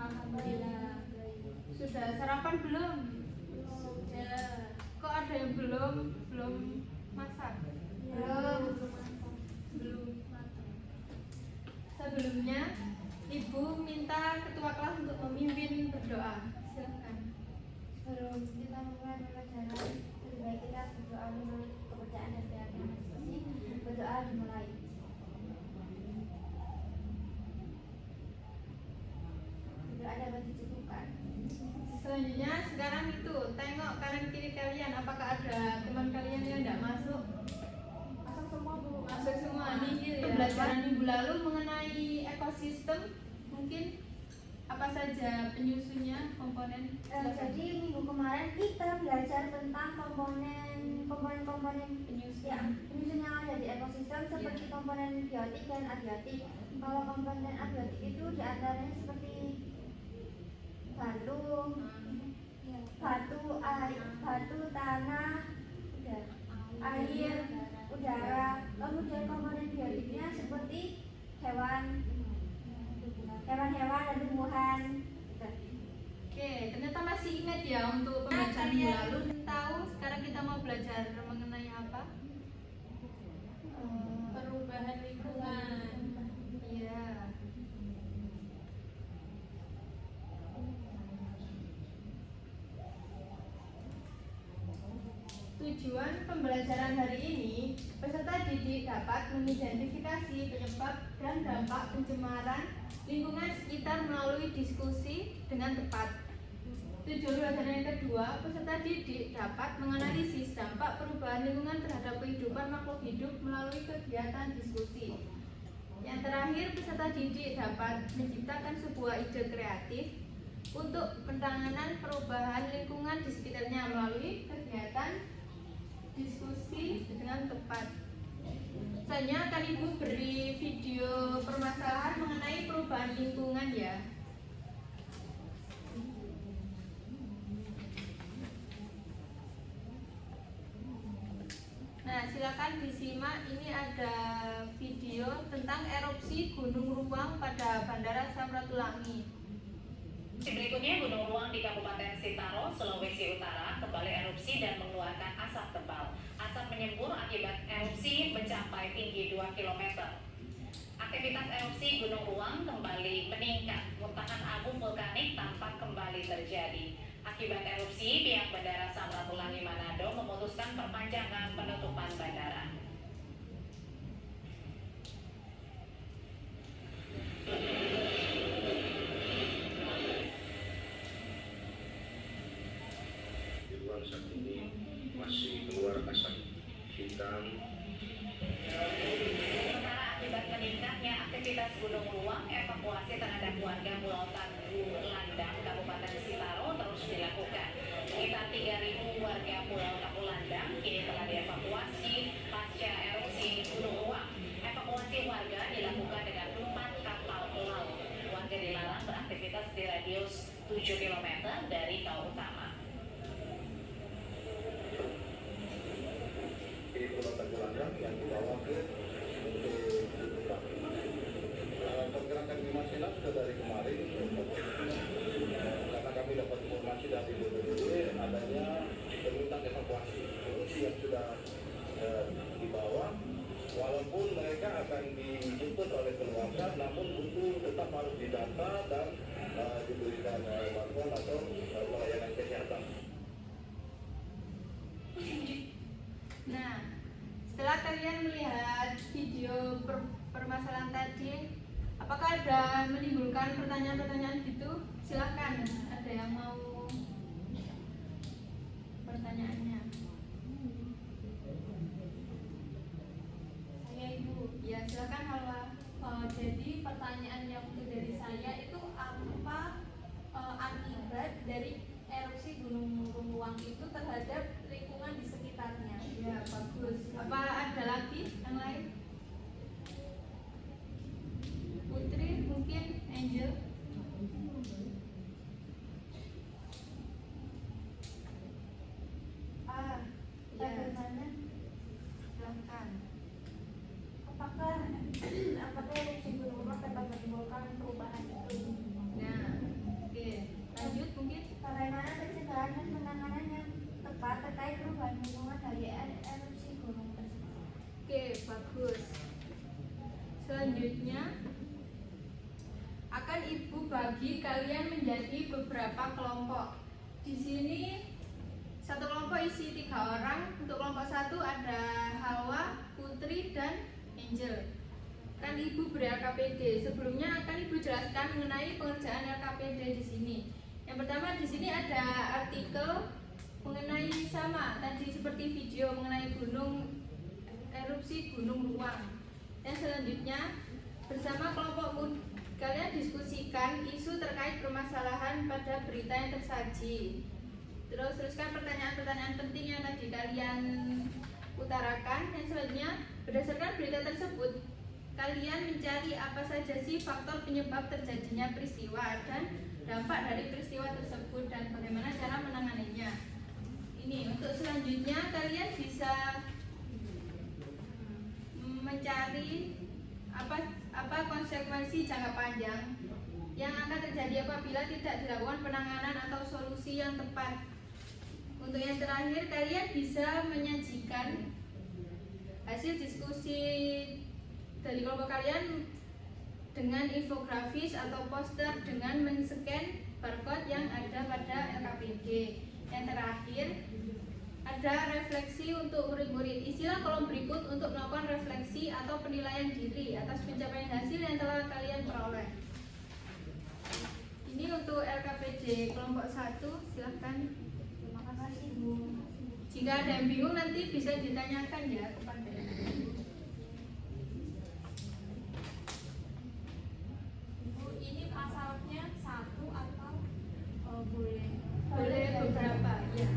Alhamdulillah. Sudah sarapan belum? Sudah. Kok ada yang belum masak? Belum. Sebelumnya, Ibu minta ketua kelas untuk memimpin berdoa. Silakan. Sebelum kita memulai pembelajaran, lebih baik kita berdoa menurut kepercayaan dan keyakinan masing-masing. Berdoa dimulai. Berdoa dapat dicukupkan. Selanjutnya sekarang itu tengok kanan kiri kalian, apakah ada teman kalian yang tidak masuk? Masuk semua Bu. Masuk semua. Nihil ya. Pembelajaran minggu lalu mengenai ekosistem, mungkin apa saja penyusunnya, komponen? Jadi minggu kemarin kita belajar tentang komponen Penyusun. ya, penyusun yang ada di ekosistem seperti komponen biotik dan abiotik. Kalau komponen abiotik itu diantaranya seperti batu, tanah, air, udara. Kemudian komponen biotiknya seperti hewan-hewan dan tumbuhan. Oke, ternyata masih ingat ya untuk pembelajaran minggu lalu. Tahu sekarang kita mau belajar mengenai apa? Perubahan lingkungan. Iya. Tujuan pembelajaran hari ini, peserta didik dapat mengidentifikasi penyebab dan dampak pencemaran lingkungan sekitar melalui diskusi dengan tepat. Tujuan pembelajaran yang kedua, peserta didik dapat menganalisis dampak perubahan lingkungan terhadap kehidupan makhluk hidup melalui kegiatan diskusi. Yang terakhir, peserta didik dapat menciptakan sebuah ide kreatif untuk penanganan perubahan lingkungan di sekitarnya melalui kegiatan diskusi dengan tepat. Selanjutnya akan Ibu beri video permasalahan mengenai perubahan lingkungan ya. Nah, silakan disimak. Ini ada video tentang erupsi Gunung Ruang pada Bandara Samratulangi. Berikutnya, Gunung Ruang di Kabupaten Sitaro, Sulawesi Utara kembali erupsi dan mengeluarkan asap tebal. Asap menyembur akibat erupsi mencapai tinggi 2 km. Aktivitas erupsi Gunung Ruang kembali meningkat. Muntahan abu vulkanik tampak kembali terjadi. Akibat erupsi, pihak Bandara Samratulangi Manado memutuskan perpanjangan penutupan bandara. Saat ini masih keluar asap hitam. Sementara akibat meningkatnya aktivitas Gunung Ruang, evakuasi terhadap warga Pulau Tagulandang, Kabupaten Sitaro terus dilakukan. Sekitar 3.000 warga Pulau Tagulandang kini telah dievakuasi pasca erupsi Gunung Ruang. Evakuasi warga dilakukan dengan 4 kapal laut. Warga dilarang beraktivitas di radius 7 km dari kawah utama. Di Pulau Tagulandang yang dibawa ke untuk pergerakan Bimasena sudah dari kemarin karena kami dapat informasi dari BPBD adanya permintaan evakuasi pengungsi yang sudah dibawa, walaupun mereka akan dijemput oleh keluarga, namun butuh tetap harus didata dan diberikan bantuan atau pelayanan kesehatan. Nah, setelah kalian melihat video permasalahan tadi, apakah ada menimbulkan pertanyaan-pertanyaan gitu? Silahkan, ada yang mau pertanyaannya? Saya Ibu. Ya, silakan Halwa. Jadi pertanyaan yang dari saya itu apa akibat dari erupsi Gunung Ruang itu terhadap lingkungan di sekitarnya? Ya, bagus. Apa ada lagi yang lain? Putri, mungkin Angel? Bagaimana? Silahkan. Apakah erupsi Gunung Ruang dapat menimbulkan perubahan iklim? Nah, pencegahan dan penanganan yang tepat terkait perubahan lingkungan dari erupsi gunung tersebut. Oke, bagus. Selanjutnya akan Ibu bagi kalian menjadi beberapa kelompok. Di sini satu kelompok isi 3 orang. Untuk kelompok 1 ada Hawa, Putri, dan Angel. Kan Ibu beri LKPD. Sebelumnya akan Ibu jelaskan mengenai pengerjaan LKPD di sini. Yang pertama di sini ada artikel mengenai sama tadi seperti video mengenai erupsi Gunung Ruang. Dan selanjutnya bersama kelompok kalian diskusikan isu terkait permasalahan pada berita yang tersaji. Teruskan pertanyaan-pertanyaan penting yang tadi kalian utarakan. Dan selanjutnya berdasarkan berita tersebut kalian mencari apa saja sih faktor penyebab terjadinya peristiwa dan dampak dari peristiwa tersebut dan bagaimana cara menanganinya. Ini untuk selanjutnya kalian bisa mencari apa konsekuensi jangka panjang yang akan terjadi apabila tidak dilakukan penanganan atau solusi yang tepat. Untuk yang terakhir kalian bisa menyajikan hasil diskusi dari kelompok kalian dengan infografis atau poster dengan men-scan barcode yang ada pada LKPD. Yang terakhir ada refleksi untuk murid-murid. Isilah kolom berikut untuk melakukan refleksi atau penilaian diri atas pencapaian hasil yang telah kalian peroleh. Ini untuk LKPD kelompok 1, silahkan. Terima kasih Bu. Jika ada yang bingung nanti bisa ditanyakan ya kepada Bu, ini pasalnya 1 atau boleh beberapa ya.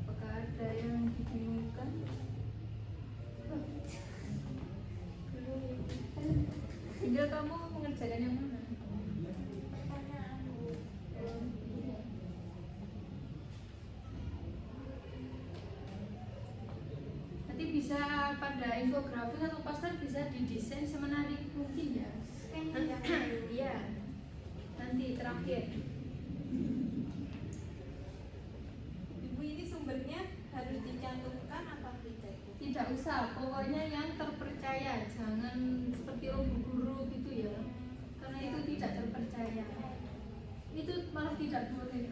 Apakah ada yang dibingungkan? Tinggal kamu mengerjakan yang mana? Nanti bisa pada infografis atau poster bisa didesain semenarik mungkin ya. Iya. Nanti terakhir. Ibu, ini sumbernya harus dicantumkan atau tidak? Tidak usah, pokoknya yang terpercaya, jangan seperti guru gitu ya, karena itu tidak terpercaya, itu malah tidak boleh.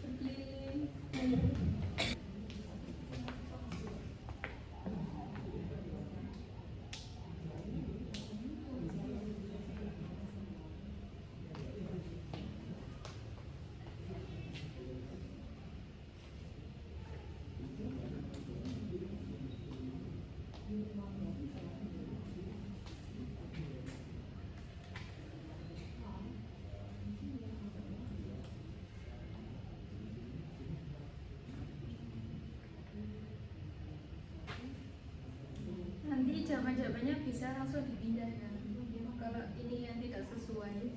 Berkeliling. Nanti jawaban-jawabannya bisa langsung dipindah ya. Kalau ini yang tidak sesuai.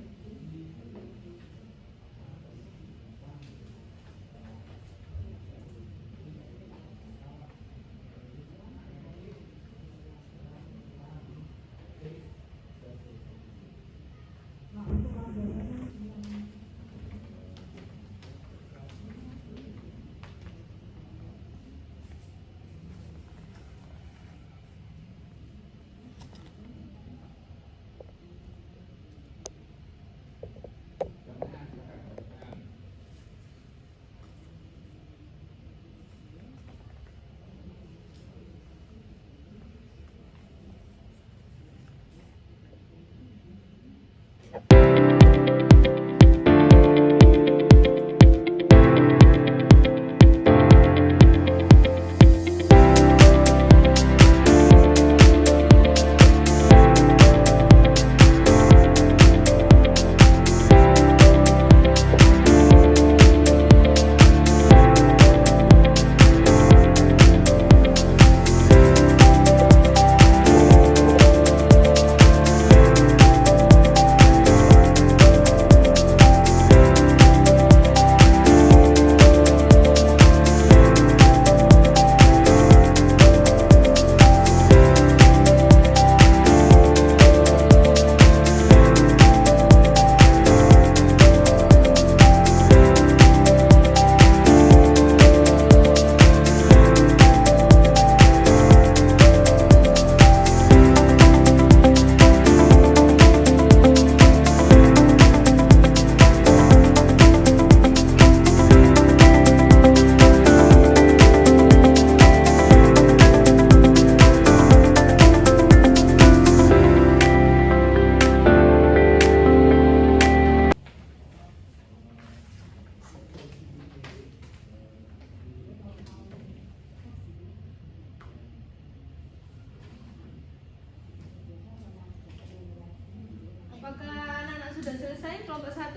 Apakah anak-anak sudah selesai kelompok 1?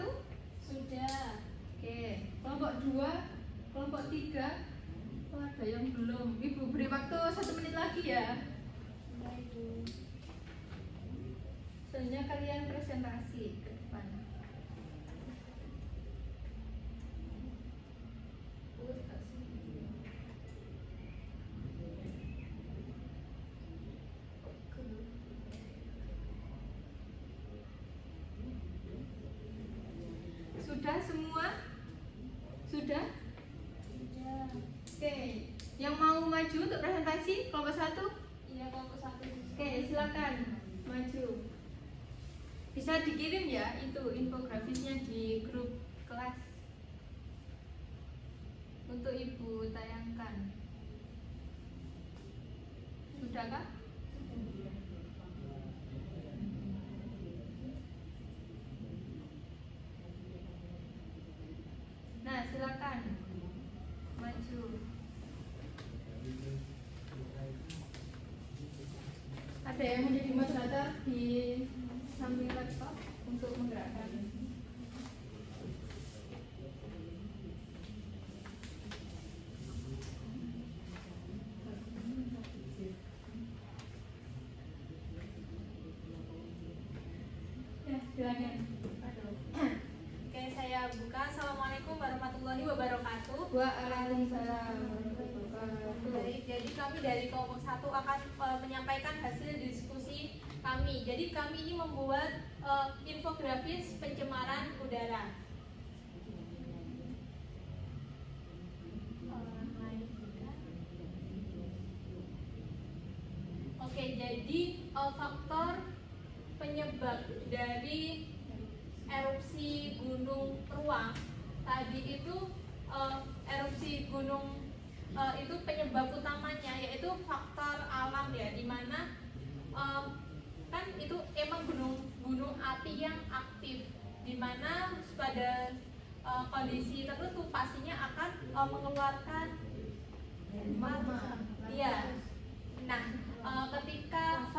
Sudah. Oke, kelompok 2, kelompok 3. Oh, ada yang belum. Ibu beri waktu 1 menit lagi ya. Sudah Ibu. Selanjutnya kalian presentasi ke depan. Sudah semua? Sudah? Sudah. Oke, yang mau maju untuk presentasi kelompok 1? Iya, kelompok 1. Oke, silakan maju. Bisa dikirim ya itu infografisnya di grup kelas untuk ibu tayangkan. Sudahkah? Nah, silakan maju. Ada yang menjadi moderator di samping laptop untuk menggerakkan. Ya, silakan. Oke, saya buka. Assalamualaikum warahmatullahi wabarakatuh. Waalaikumsalam warahmatullahi wabarakatuh. Jadi kami dari kelompok 1 akan menyampaikan hasil diskusi kami. Jadi kami ini membuat infografis pencemaran udara. Oke, jadi faktor penyebab dari erupsi gunung ruang tadi itu erupsi gunung itu penyebab utamanya yaitu faktor alam ya, dimana kan itu emang gunung api yang aktif, dimana pada kondisi tertentu pastinya akan mengeluarkan iya. Nah, ketika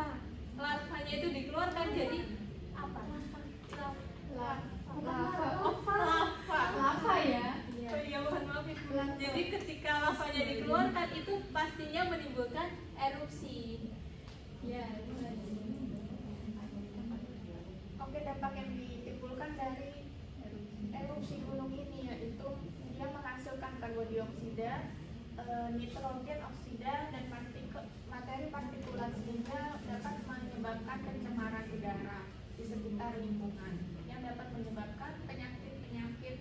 larvanya itu dikeluarkan jadi apa? Lava ya? Oh iya, mohon maaf Ibu. Jadi ketika lavanya dikeluarkan itu pastinya menimbulkan erupsi. Ya. Oke, dampak yang ditimbulkan dari erupsi gunung ini yaitu dia menghasilkan karbon dioksida, nitrogen oksida, dan materi partikulat sehingga dapat menyebabkan pencemaran udara di sekitar lingkungan yang dapat menyebabkan penyakit-penyakit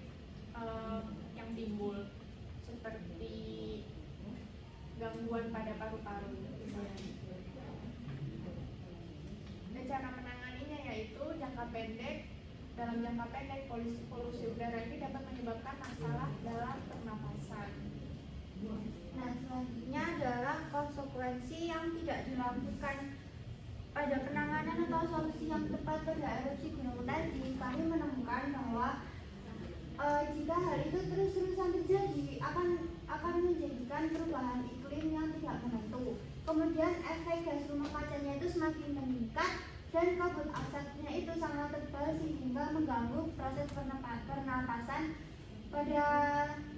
yang timbul seperti gangguan pada paru-paru. Dan cara menanganinya yaitu dalam jangka pendek polusi udara ini dapat menyebabkan masalah dalam pernapasan. Nah, selanjutnya adalah konsekuensi yang tidak dilakukan pada penanganan atau solusi yang tepat pada erupsi gunung tadi. Kami menemukan bahwa jika hal itu terus-terusan terjadi akan menjadikan perubahan iklim yang tidak menentu. Kemudian efek gas rumah kacanya itu semakin meningkat dan kabut asapnya itu sangat tebal sehingga mengganggu proses pernapasan pada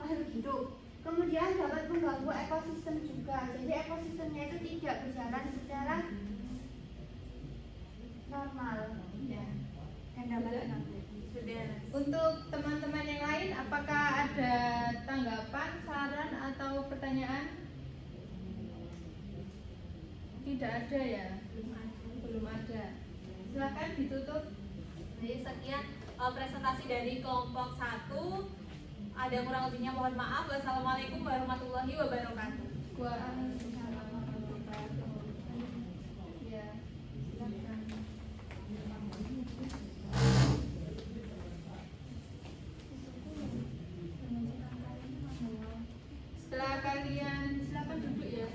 makhluk hidup. Kemudian dapat mengganggu ekosistem juga. Jadi ekosistemnya itu tidak berjalan secara normal. Ya. Dan dapat Sudah. Untuk teman-teman yang lain, apakah ada tanggapan, saran, atau pertanyaan? Tidak ada ya? Belum ada. Silakan ditutup. Jadi sekian presentasi dari kelompok 1. Ada kurang lebihnya mohon maaf. Wassalamualaikum warahmatullahi wabarakatuh. Waalaikumsalam warahmatullahi wabarakatuh. Ya, silakan. Setelah kalian, silakan duduk ya.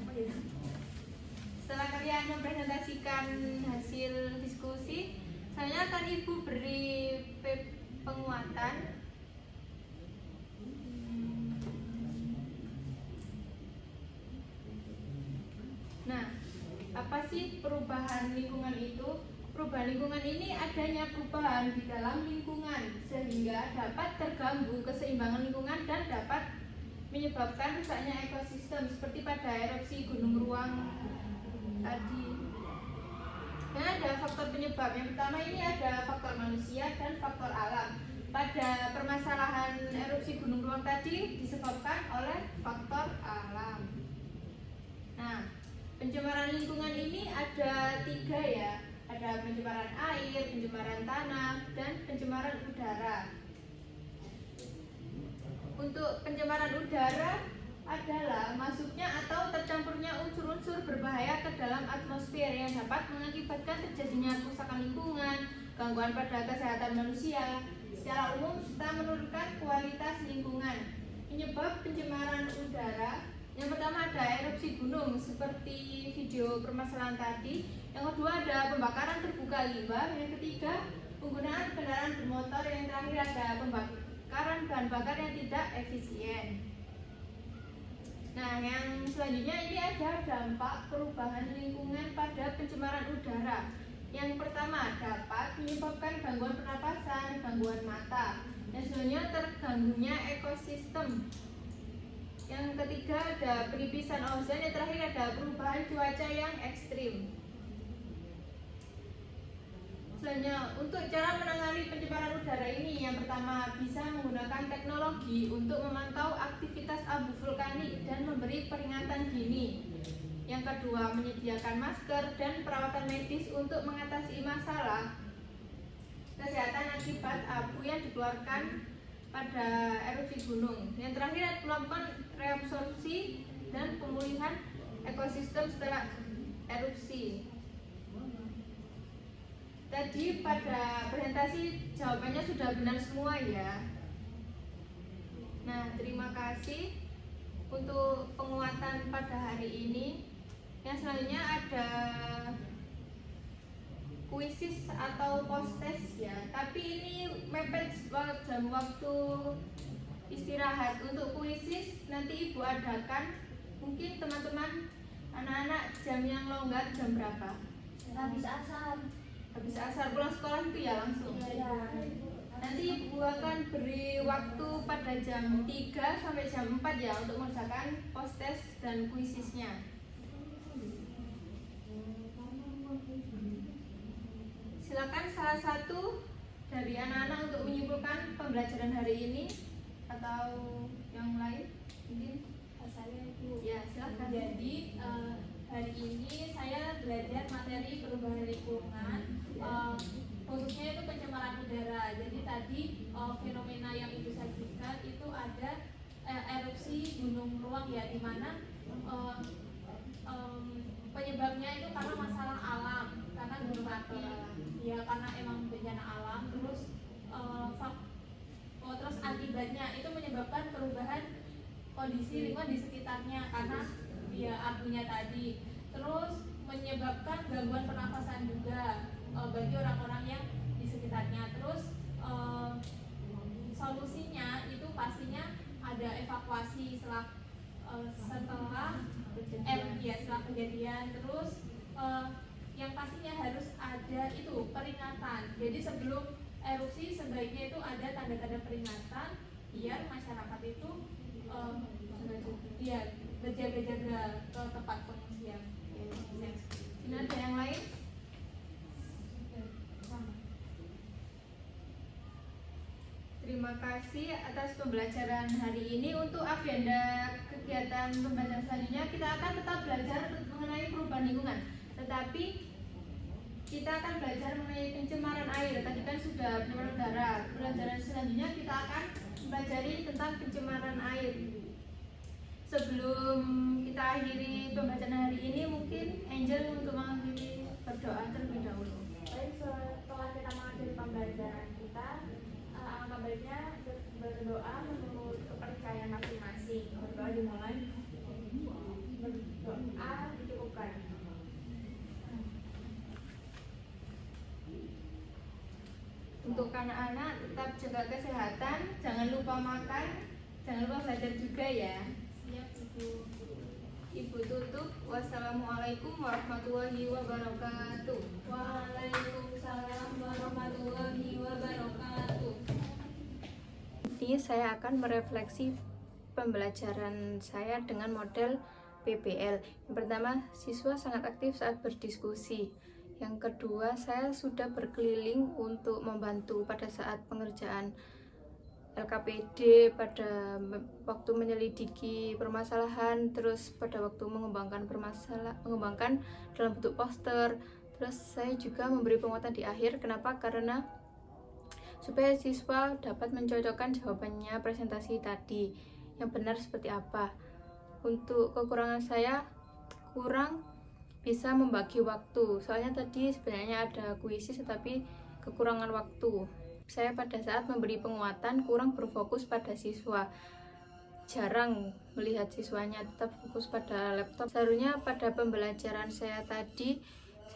Setelah kalian mempresentasikan hasil diskusi, saya akan Ibu beri penguatan. Nah, apa sih perubahan lingkungan itu? perubahan lingkungan ini adanya perubahan di dalam lingkungan sehingga dapat terganggu keseimbangan lingkungan dan dapat menyebabkan rusaknya ekosistem seperti pada erupsi gunung ruang tadi. Dan ada faktor penyebab. Yang pertama ini ada faktor manusia dan faktor alam. Pada permasalahan erupsi gunung ruang tadi disebabkan oleh faktor alam. Nah, pencemaran lingkungan ini ada 3 ya. Ada pencemaran air, pencemaran tanah, dan pencemaran udara. Untuk pencemaran udara adalah masuknya atau tercampurnya unsur-unsur berbahaya ke dalam atmosfer yang dapat mengakibatkan terjadinya kerusakan lingkungan, gangguan pada kesehatan manusia, secara umum serta menurunkan kualitas lingkungan. Penyebab pencemaran udara, yang pertama ada erupsi gunung seperti video permasalahan tadi. Yang kedua ada pembakaran terbuka limbah. Yang ketiga penggunaan kendaraan bermotor. Yang terakhir ada pembakaran bahan bakar yang tidak efisien. Nah, yang selanjutnya ini ada dampak perubahan lingkungan pada pencemaran udara. Yang pertama dapat menyebabkan gangguan pernapasan, gangguan mata. Yang selanjutnya terganggunya ekosistem. Yang ketiga ada penipisan ozon. Yang terakhir ada perubahan cuaca yang ekstrim. Selanjutnya, untuk cara menangani pencemaran udara ini, yang pertama bisa menggunakan teknologi untuk memantau aktivitas abu vulkanik dan memberi peringatan dini. Yang kedua, menyediakan masker dan perawatan medis untuk mengatasi masalah kesehatan akibat abu yang dikeluarkan pada erupsi gunung. Yang terakhir, melakukan reabsorpsi dan pemulihan ekosistem setelah erupsi. Tadi pada presentasi jawabannya sudah benar semua ya. Nah, terima kasih untuk penguatan pada hari ini. Yang selanjutnya ada kuisis atau post-test ya. Tapi ini mepet jam waktu istirahat. Untuk kuisis nanti Ibu adakan, mungkin teman-teman anak-anak jam yang longgar jam berapa? Habis asar. Habis asar pulang sekolah itu ya langsung. Iya. Nanti Ibu akan beri waktu pada jam 3 sampai jam 4 ya untuk mengerjakan post-test dan kuisisnya. Silakan salah satu dari anak-anak untuk menyimpulkan pembelajaran hari ini atau yang lain mungkin. Saya itu. Ya, silakan. Jadi hari ini saya belajar materi perubahan lingkungan, khususnya itu pencemaran udara. Jadi tadi fenomena yang Ibu sajikan itu ada erupsi gunung ruang ya, di mana penyebabnya itu karena masalah alam, karena gunung api, ya karena emang bencana alam. Terus terus akibatnya itu menyebabkan perubahan kondisi lingkungan di sekitarnya karena ya abunya tadi. Terus menyebabkan gangguan pernafasan juga bagi orang-orang yang di sekitarnya. Terus solusinya itu pastinya ada evakuasi setelah kejadian. Terus yang pastinya harus ada itu peringatan. Jadi sebelum erupsi sebaiknya itu ada tanda-tanda peringatan biar masyarakat itu berjaga-jaga ke tempat pengungsian. Ini ada yang lain? Terima kasih atas pembelajaran hari ini. Untuk agenda kegiatan pembelajaran selanjutnya kita akan tetap belajar mengenai perubahan lingkungan, tetapi kita akan belajar mengenai pencemaran air. Tadi kan sudah pencemaran udara. Pembelajaran selanjutnya kita akan mempelajari tentang pencemaran air. Sebelum kita akhiri pembelajaran hari ini, mungkin Angel untuk mengakhiri berdoa terlebih dahulu. Baik, setelah kita mengakhiri pembelajaran kita, alangkah baiknya berdoa menurut kepercayaan masing-masing. Berdoa dimulai, berdoa dicukupkan. Untuk anak-anak tetap jaga kesehatan, jangan lupa makan, jangan lupa belajar juga ya. Siap Ibu. Ibu tutup. Wassalamualaikum warahmatullahi wabarakatuh. Waalaikumsalam warahmatullahi wabarakatuh. Ini saya akan merefleksi pembelajaran saya dengan model PBL. Yang pertama, siswa sangat aktif saat berdiskusi. Yang kedua, saya sudah berkeliling untuk membantu pada saat pengerjaan LKPD, pada waktu menyelidiki permasalahan, terus pada waktu mengembangkan dalam bentuk poster. Terus saya juga memberi penguatan di akhir. Kenapa? Karena supaya siswa dapat mencocokkan jawabannya presentasi tadi yang benar seperti apa. Untuk kekurangan saya, kurang bisa membagi waktu, soalnya tadi sebenarnya ada kuisis tetapi kekurangan waktu. Saya pada saat memberi penguatan kurang berfokus pada siswa, jarang melihat siswanya, tetap fokus pada laptop. Seharusnya pada pembelajaran saya tadi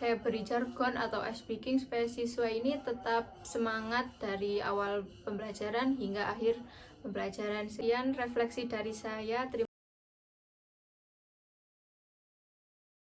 saya beri jargon atau ice speaking supaya siswa ini tetap semangat dari awal pembelajaran hingga akhir pembelajaran. Sekian refleksi dari saya.